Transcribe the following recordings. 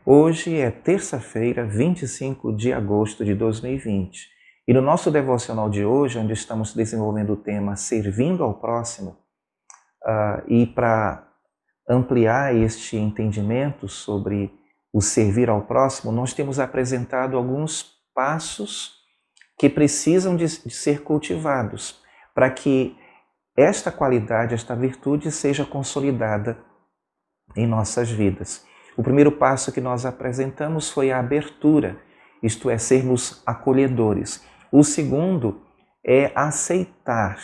Hoje é terça-feira, 25 de agosto de 2020. E no nosso devocional de hoje, onde estamos desenvolvendo o tema Servindo ao Próximo, e para ampliar este entendimento sobre o servir ao próximo, nós temos apresentado alguns passos que precisam de ser cultivados para que esta qualidade, esta virtude seja consolidada em nossas vidas. O primeiro passo que nós apresentamos foi a abertura, isto é, sermos acolhedores. O segundo é aceitar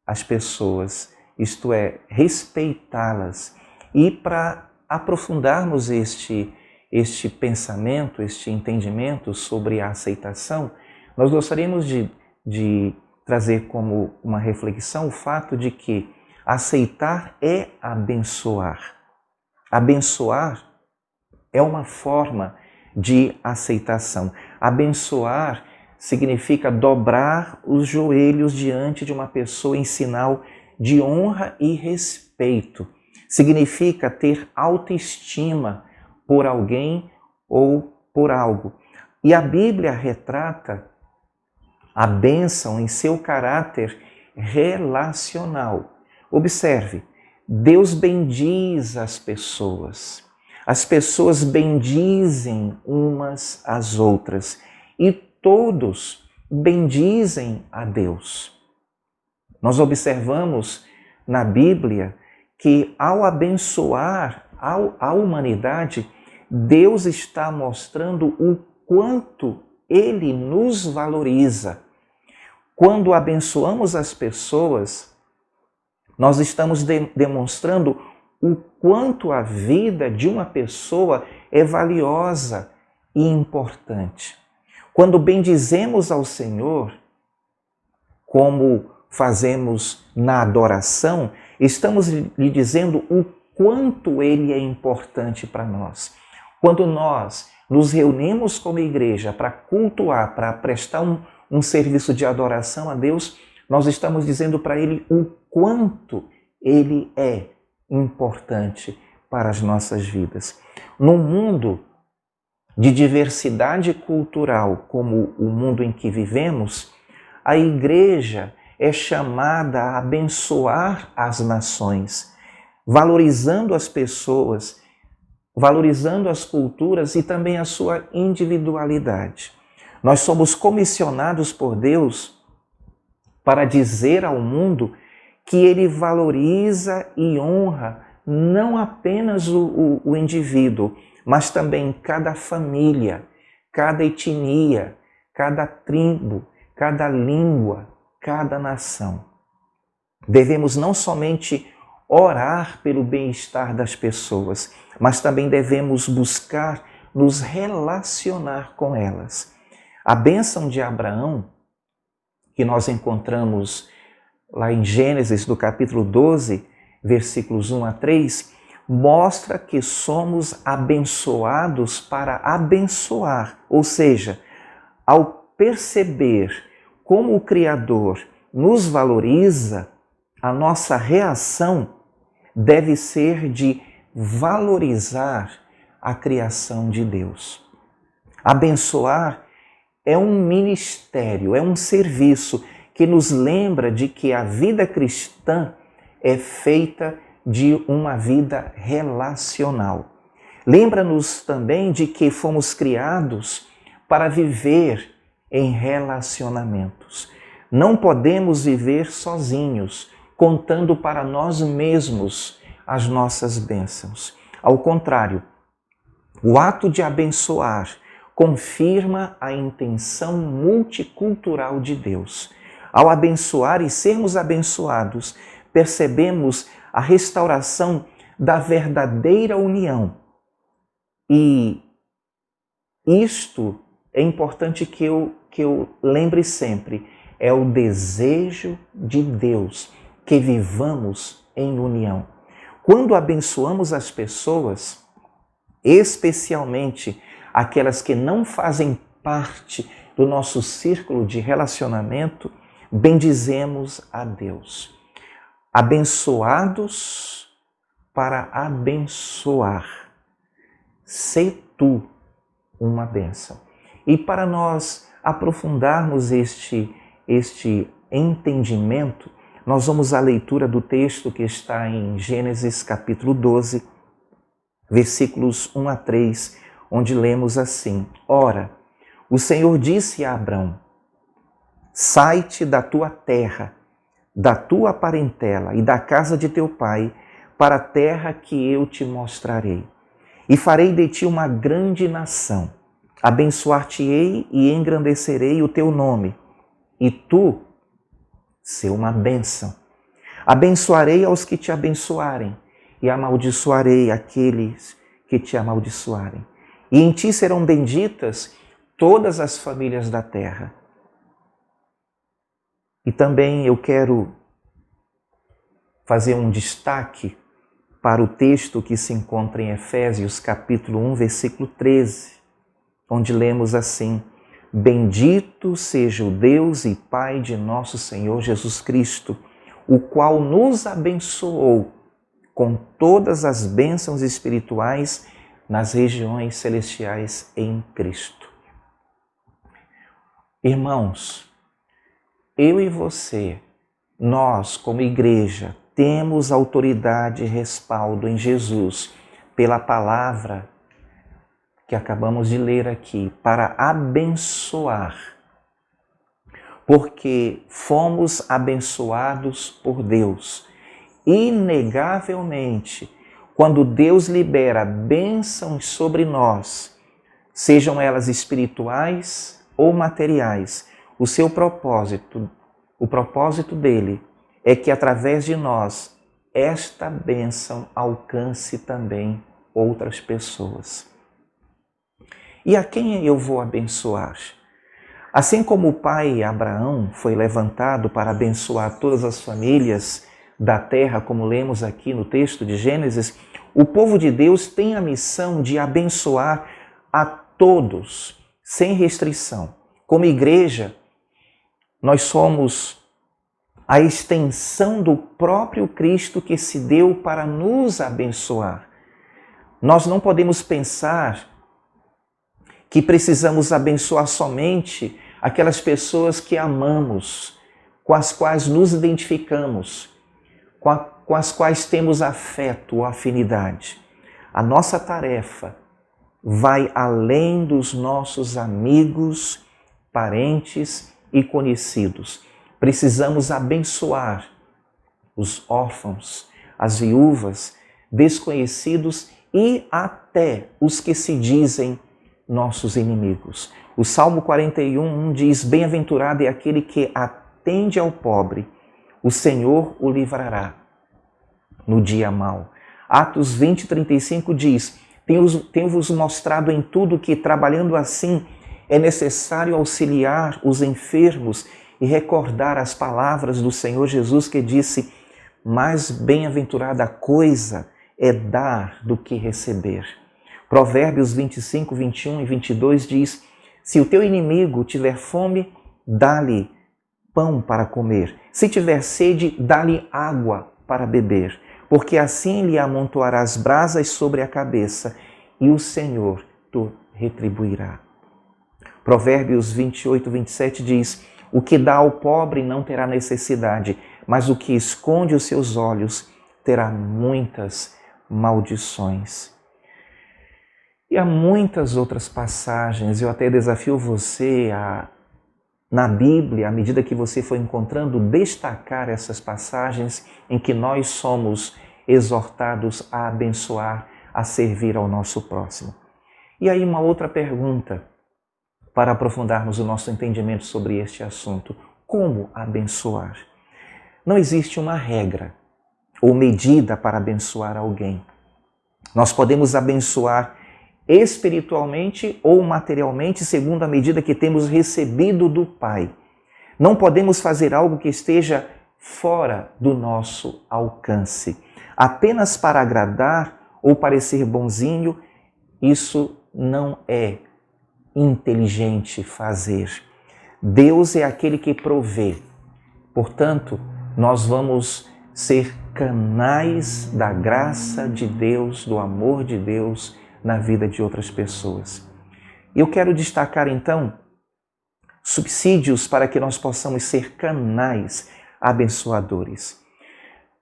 as pessoas, isto é, respeitá-las. E para aprofundarmos este pensamento, este entendimento sobre a aceitação, nós gostaríamos de trazer como uma reflexão o fato de que aceitar é abençoar. Abençoar é uma forma de aceitação. Abençoar significa dobrar os joelhos diante de uma pessoa em sinal de honra e respeito. Significa ter autoestima por alguém ou por algo. E a Bíblia retrata a bênção em seu caráter relacional. Observe, Deus bendiz as pessoas bendizem umas às outras e todos bendizem a Deus. Nós observamos na Bíblia que ao abençoar a humanidade, Deus está mostrando o quanto Ele nos valoriza. Quando abençoamos as pessoas, nós estamos demonstrando o quanto a vida de uma pessoa é valiosa e importante. Quando bendizemos ao Senhor, como fazemos na adoração, estamos lhe dizendo o quanto Ele é importante para nós. Quando nós nos reunimos como igreja para cultuar, para prestar um serviço de adoração a Deus, nós estamos dizendo para Ele o quanto Ele é importante para as nossas vidas. Num mundo de diversidade cultural como o mundo em que vivemos, a igreja é chamada a abençoar as nações, valorizando as pessoas, valorizando as culturas e também a sua individualidade. Nós somos comissionados por Deus para dizer ao mundo que Ele valoriza e honra não apenas o indivíduo, mas também cada família, cada etnia, cada tribo, cada língua, cada nação. Devemos não somente orar pelo bem-estar das pessoas, mas também devemos buscar nos relacionar com elas. A bênção de Abraão, que nós encontramos lá em Gênesis, do capítulo 12, versículos 1 a 3, mostra que somos abençoados para abençoar. Ou seja, ao perceber como o Criador nos valoriza, a nossa reação deve ser de valorizar a criação de Deus. Abençoar é um ministério, é um serviço que nos lembra de que a vida cristã é feita de uma vida relacional. Lembra-nos também de que fomos criados para viver em relacionamentos. Não podemos viver sozinhos, contando para nós mesmos as nossas bênçãos. Ao contrário, o ato de abençoar confirma a intenção multicultural de Deus. Ao abençoar e sermos abençoados, percebemos a restauração da verdadeira união. E isto é importante que eu lembre sempre, é o desejo de Deus que vivamos em união. Quando abençoamos as pessoas, especialmente aquelas que não fazem parte do nosso círculo de relacionamento, bendizemos a Deus. Abençoados para abençoar. sê tu uma bênção. E para nós aprofundarmos este entendimento, nós vamos à leitura do texto que está em Gênesis capítulo 12, versículos 1 a 3, onde lemos assim: Ora, o Senhor disse a Abrão: sai-te da tua terra, da tua parentela e da casa de teu pai, para a terra que eu te mostrarei. E farei de ti uma grande nação. Abençoar-te-ei e engrandecerei o teu nome, e tu sê uma bênção. Abençoarei aos que te abençoarem, e amaldiçoarei aqueles que te amaldiçoarem. E em ti serão benditas todas as famílias da terra. E também eu quero fazer um destaque para o texto que se encontra em Efésios capítulo 1, versículo 13, onde lemos assim: Bendito seja o Deus e Pai de nosso Senhor Jesus Cristo, o qual nos abençoou com todas as bênçãos espirituais nas regiões celestiais em Cristo. Irmãos, eu e você, nós como igreja, temos autoridade e respaldo em Jesus pela palavra que acabamos de ler aqui, para abençoar, porque fomos abençoados por Deus. Inegavelmente, quando Deus libera bênçãos sobre nós, sejam elas espirituais ou materiais, o seu propósito, o propósito dele é que através de nós esta bênção alcance também outras pessoas. E a quem eu vou abençoar? Assim como o pai Abraão foi levantado para abençoar todas as famílias da terra, como lemos aqui no texto de Gênesis, o povo de Deus tem a missão de abençoar a todos, sem restrição. Como igreja, nós somos a extensão do próprio Cristo que se deu para nos abençoar. Nós não podemos pensar que precisamos abençoar somente aquelas pessoas que amamos, com as quais nos identificamos, com as quais temos afeto ou afinidade. A nossa tarefa vai além dos nossos amigos, parentes e conhecidos. Precisamos abençoar os órfãos, as viúvas, desconhecidos e até os que se dizem nossos inimigos. O Salmo 41 diz: Bem-aventurado é aquele que atende ao pobre, o Senhor o livrará no dia mau. Atos 20:35 diz: Tenho-vos mostrado em tudo que, trabalhando assim, é necessário auxiliar os enfermos e recordar as palavras do Senhor Jesus que disse: mais bem-aventurada coisa é dar do que receber. Provérbios 25, 21 e 22 diz: se o teu inimigo tiver fome, dá-lhe pão para comer. Se tiver sede, dá-lhe água para beber, porque assim lhe amontoarás brasas sobre a cabeça e o Senhor te retribuirá. Provérbios 28, 27 diz: o que dá ao pobre não terá necessidade, mas o que esconde os seus olhos terá muitas maldições. E há muitas outras passagens, eu até desafio você na Bíblia, à medida que você for encontrando, destacar essas passagens em que nós somos exortados a abençoar, a servir ao nosso próximo. E aí uma outra pergunta, para aprofundarmos o nosso entendimento sobre este assunto: como abençoar? Não existe uma regra ou medida para abençoar alguém. Nós podemos abençoar espiritualmente ou materialmente, segundo a medida que temos recebido do Pai. Não podemos fazer algo que esteja fora do nosso alcance. Apenas para agradar ou parecer bonzinho, isso não é inteligente fazer. Deus é aquele que provê. Portanto, nós vamos ser canais da graça de Deus, do amor de Deus na vida de outras pessoas. Eu quero destacar então subsídios para que nós possamos ser canais abençoadores.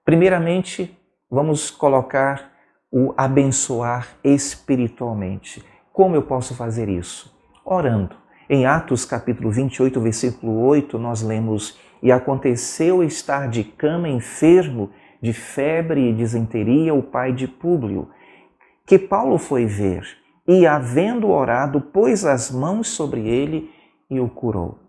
Primeiramente, vamos colocar o abençoar espiritualmente. Como eu posso fazer isso? Orando. Em Atos capítulo 28, versículo 8, nós lemos: "E aconteceu estar de cama enfermo de febre e disenteria o pai de Públio, que Paulo foi ver, e havendo orado, pôs as mãos sobre ele e o curou."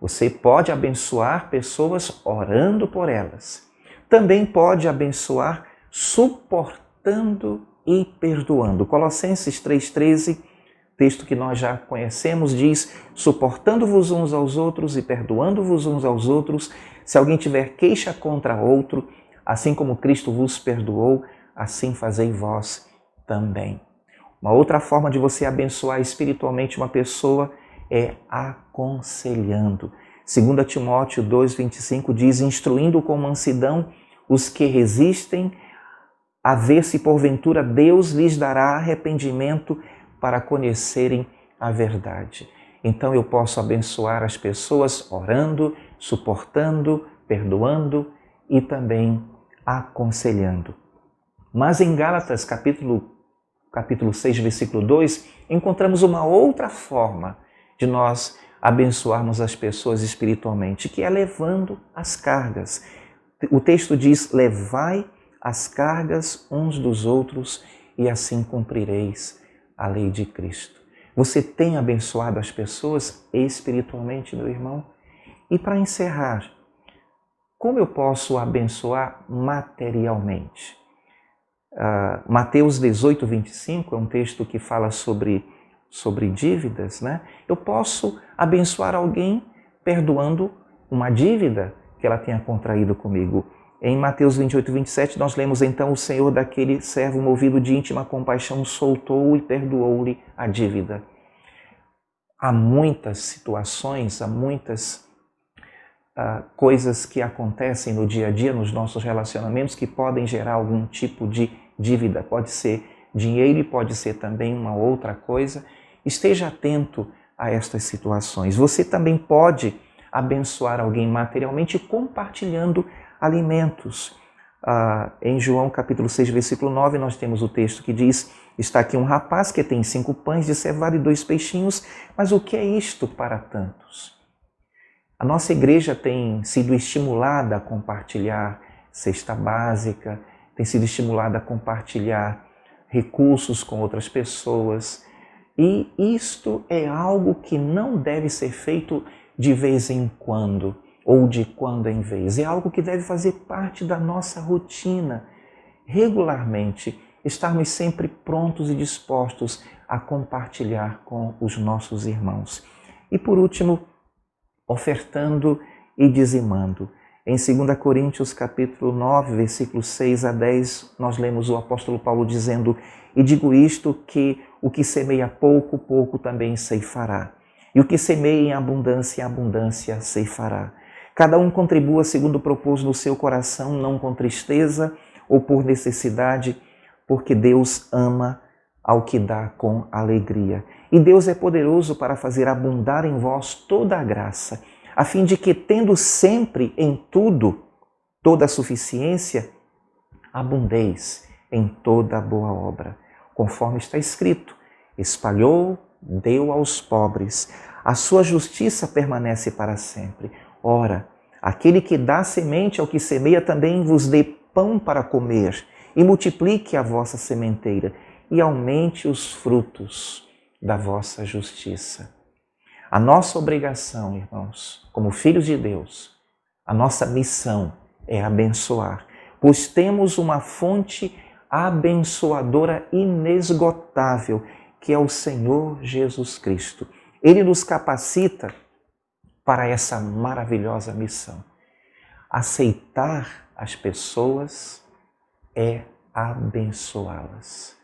Você pode abençoar pessoas orando por elas. Também pode abençoar suportando e perdoando. Colossenses 3,13, texto que nós já conhecemos, diz: "Suportando-vos uns aos outros e perdoando-vos uns aos outros, se alguém tiver queixa contra outro, assim como Cristo vos perdoou, assim fazei vós também." Uma outra forma de você abençoar espiritualmente uma pessoa é aconselhando. 2 Timóteo 2,25 diz: "Instruindo com mansidão os que resistem, a ver se porventura Deus lhes dará arrependimento para conhecerem a verdade." Então eu posso abençoar as pessoas orando, suportando, perdoando e também aconselhando. Mas em Gálatas capítulo 6, versículo 2, encontramos uma outra forma de nós abençoarmos as pessoas espiritualmente, que é levando as cargas. O texto diz: "Levai as cargas uns dos outros e assim cumprireis a lei de Cristo." Você tem abençoado as pessoas espiritualmente, meu irmão? E para encerrar, como eu posso abençoar materialmente? Mateus 18, 25 é um texto que fala sobre dívidas, né? Eu posso abençoar alguém perdoando uma dívida que ela tenha contraído comigo. Em Mateus 28, 27, nós lemos: "Então o Senhor daquele servo, movido de íntima compaixão, soltou e perdoou-lhe a dívida." Há muitas situações, há muitas coisas que acontecem no dia a dia, nos nossos relacionamentos, que podem gerar algum tipo de dívida. Pode ser dinheiro e pode ser também uma outra coisa. Esteja atento a estas situações. Você também pode abençoar alguém materialmente compartilhando alimentos. Em João capítulo 6, versículo 9, nós temos o texto que diz: "Está aqui um rapaz que tem 5 pães de cevada e 2 peixinhos, mas o que é isto para tantos?" A nossa igreja tem sido estimulada a compartilhar cesta básica, tem sido estimulada a compartilhar recursos com outras pessoas. E isto é algo que não deve ser feito de vez em quando ou de quando em vez. É algo que deve fazer parte da nossa rotina. Regularmente, estarmos sempre prontos e dispostos a compartilhar com os nossos irmãos. E por último, ofertando e dizimando. Em 2 Coríntios capítulo 9, versículos 6 a 10, nós lemos o apóstolo Paulo dizendo: "E digo isto, que o que semeia pouco, pouco também ceifará. E o que semeia em abundância ceifará. Cada um contribua segundo propôs no seu coração, não com tristeza ou por necessidade, porque Deus ama ao que dá com alegria. E Deus é poderoso para fazer abundar em vós toda a graça, a fim de que, tendo sempre em tudo toda a suficiência, abundeis em toda boa obra. Conforme está escrito: espalhou, deu aos pobres, a sua justiça permanece para sempre. Ora, aquele que dá semente ao que semeia também vos dê pão para comer, e multiplique a vossa sementeira, e aumente os frutos da vossa justiça." A nossa obrigação, irmãos, como filhos de Deus, a nossa missão é abençoar, pois temos uma fonte abençoadora inesgotável, que é o Senhor Jesus Cristo. Ele nos capacita para essa maravilhosa missão. Aceitar as pessoas é abençoá-las.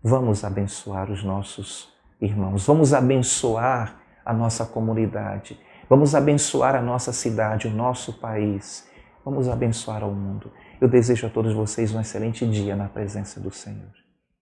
Vamos abençoar os nossos irmãos, vamos abençoar a nossa comunidade, vamos abençoar a nossa cidade, o nosso país, vamos abençoar ao mundo. Eu desejo a todos vocês um excelente dia na presença do Senhor.